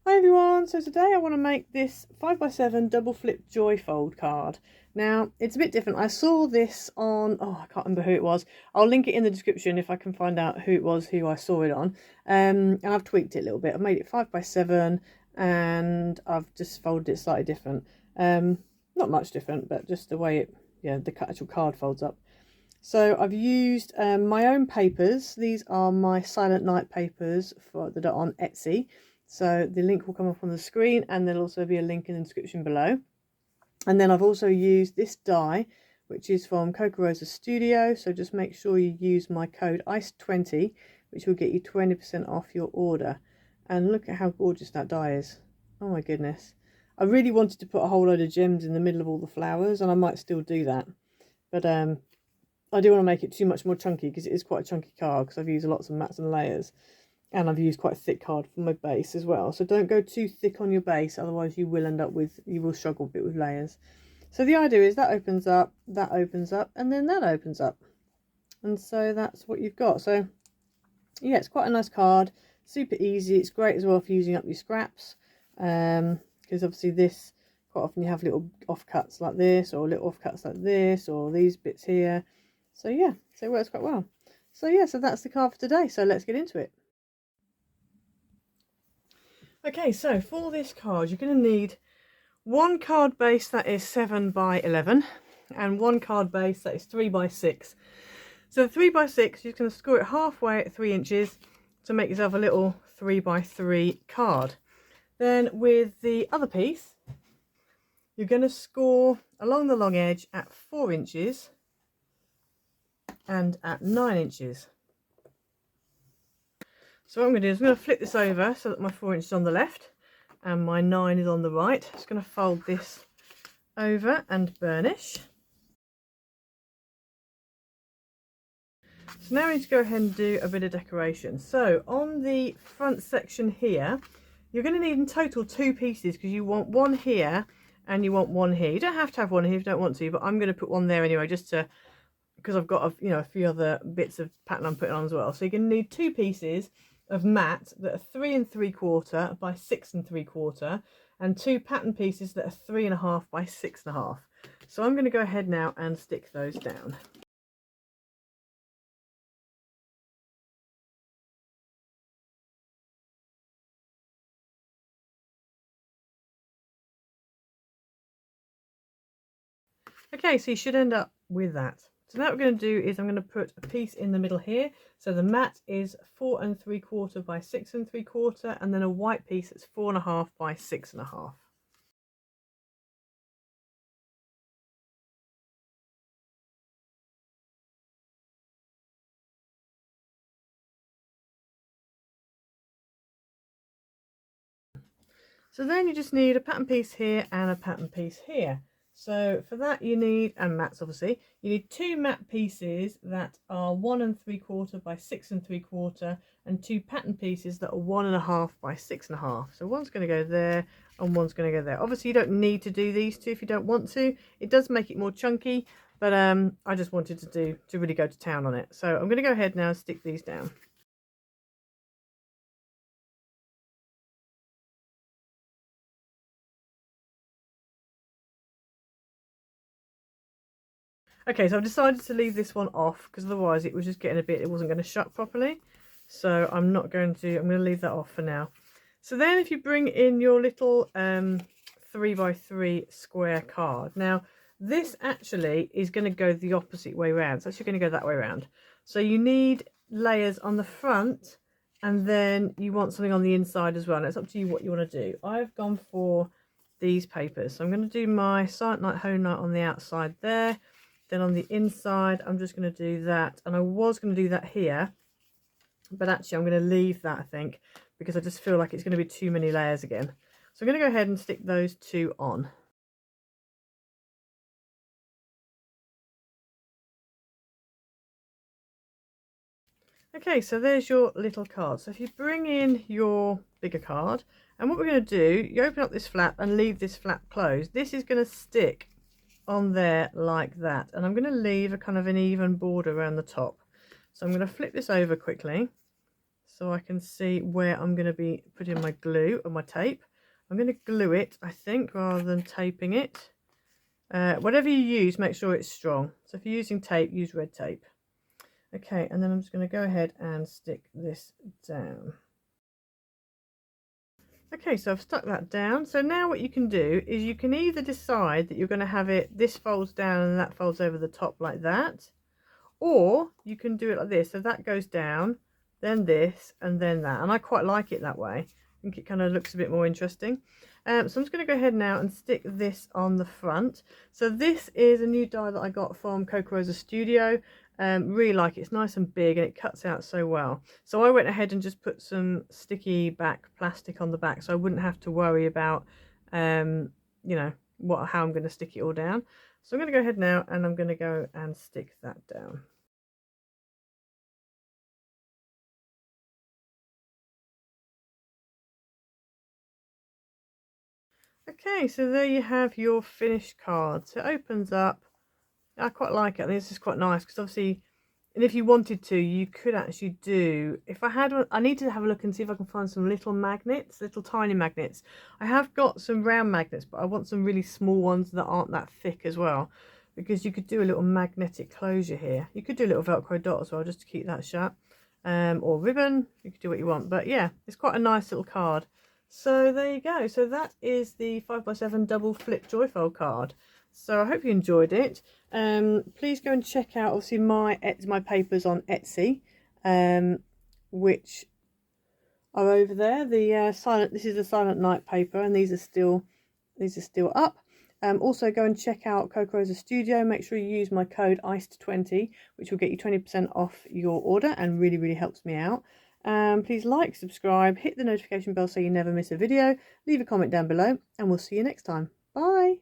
Hi everyone, so today I want to make this 5x7 double flip joy fold card. Now it's a bit different. I saw this on, I can't remember who it was. I'll link it in the description if I can find out who it was who I saw it on. And I've tweaked it a little bit. I've made it 5x7 and I've just folded it slightly different. Not much different, but just the way it, the actual card folds up. So I've used my own papers. These are my Silent Night papers that are on Etsy. So the link will come up on the screen and there'll also be a link in the description below. And then I've also used this die, which is from Coca Rosa Studio. So just make sure you use my code ICE20, which will get you 20% off your order. And look at how gorgeous that die is. Oh my goodness. I really wanted to put a whole load of gems in the middle of all the flowers, and I might still do that. But I do want to make it too much more chunky because it is quite a chunky card because I've used lots of mats and layers. And I've used quite a thick card for my base as well. So don't go too thick on your base, otherwise you will struggle a bit with layers. So the idea is that opens up, and then that opens up. And so that's what you've got. So yeah, it's quite a nice card, super easy. It's great as well for using up your scraps. Because obviously this, quite often you have little offcuts like this, or little offcuts like this, or these bits here. So yeah, so it works quite well. So yeah, so that's the card for today. So let's get into it. Okay, so for this card, you're going to need one card base that is 7x11 and one card base that is 3x6. So 3x6, you're just going to score it halfway at 3 inches to make yourself a little 3x3 card. Then with the other piece, you're going to score along the long edge at 4 inches and at 9 inches. So what I'm going to do is I'm going to flip this over so that my 4 inches is on the left and my 9 is on the right. Just going to fold this over and burnish. So now we need to go ahead and do a bit of decoration. So on the front section here, you're going to need in total 2 pieces because you want one here and you want one here. You don't have to have one here if you don't want to, but I'm going to put one there anyway just to, because I've got a few other bits of pattern I'm putting on as well. So you're going to need 2 pieces of mat that are 3 3/4 by 6 3/4 and 2 pattern pieces that are 3.5 by 6.5. So I'm going to go ahead now and stick those down. Okay, so you should end up with that. So now what we're going to do is I'm going to put a piece in the middle here. So the mat is 4 3/4 by 6 3/4, and then a white piece that's 4.5 by 6.5. So then you just need a pattern piece here and a pattern piece here. So for that you need, and mats obviously, you need 2 mat pieces that are 1 3/4 by 6 3/4 and 2 pattern pieces that are 1.5 by 6.5. So one's going to go there and one's going to go there. Obviously you don't need to do these two if you don't want to. It does make it more chunky, but I just wanted to really go to town on it. So I'm going to go ahead now and stick these down. Okay, so I've decided to leave this one off because otherwise it was just getting a bit, it wasn't going to shut properly. So I'm going to leave that off for now. So then if you bring in your little 3x3 square card. Now this actually is going to go the opposite way around. It's actually going to go that way around. So you need layers on the front and then you want something on the inside as well. And it's up to you what you want to do. I've gone for these papers. So I'm going to do my Silent Night Home Night on the outside there. Then on the inside, I'm just going to do that. And I was going to do that here, but actually I'm going to leave that, I think, because I just feel like it's going to be too many layers again. So I'm going to go ahead and stick those 2 on. Okay, so there's your little card. So if you bring in your bigger card, and what we're going to do, you open up this flap and leave this flap closed. This is going to stick on there like that, and I'm going to leave a kind of an even border around the top. So I'm going to flip this over quickly so I can see where I'm going to be putting my glue and my tape. I'm going to glue it, I think, rather than taping it. Whatever you use, make sure it's strong. So if you're using tape, use red tape. Okay, and then I'm just going to go ahead and stick this down. Okay, so I've stuck that down. So now what you can do is you can either decide that you're going to have it, this folds down and that folds over the top like that, or you can do it like this. So that goes down, then this, and then that. And I quite like it that way. I think it kind of looks a bit more interesting. So I'm just going to go ahead now and stick this on the front. So this is a new die that I got from Coca-Rosa Studio. Really like it. It's nice and big and it cuts out so well. So I went ahead and just put some sticky back plastic on the back so I wouldn't have to worry about you know, how I'm going to stick it all down. So I'm going to go ahead now and I'm going to go and stick that down. Okay, so there you have your finished card. So it opens up. I quite like it. I think this is quite nice because obviously, and if you wanted to, you could actually do, if I had one, I need to have a look and see if I can find some little magnets, little tiny magnets. I have got some round magnets, but I want some really small ones that aren't that thick as well, because you could do a little magnetic closure here. You could do a little Velcro dot as well, just to keep that shut, or ribbon. You could do what you want, but yeah, it's quite a nice little card. So there you go. So that is the 5x7 double flip joyfold card. So I hope you enjoyed it. Please go and check out obviously my papers on Etsy, which are over there. This is the Silent Night paper, and these are still up. Also go and check out Coca-Rosa Studio. Make sure you use my code ICED20, which will get you 20% off your order and really helps me out. Please like, subscribe, hit the notification bell so you never miss a video, leave a comment down below, and we'll see you next time. Bye.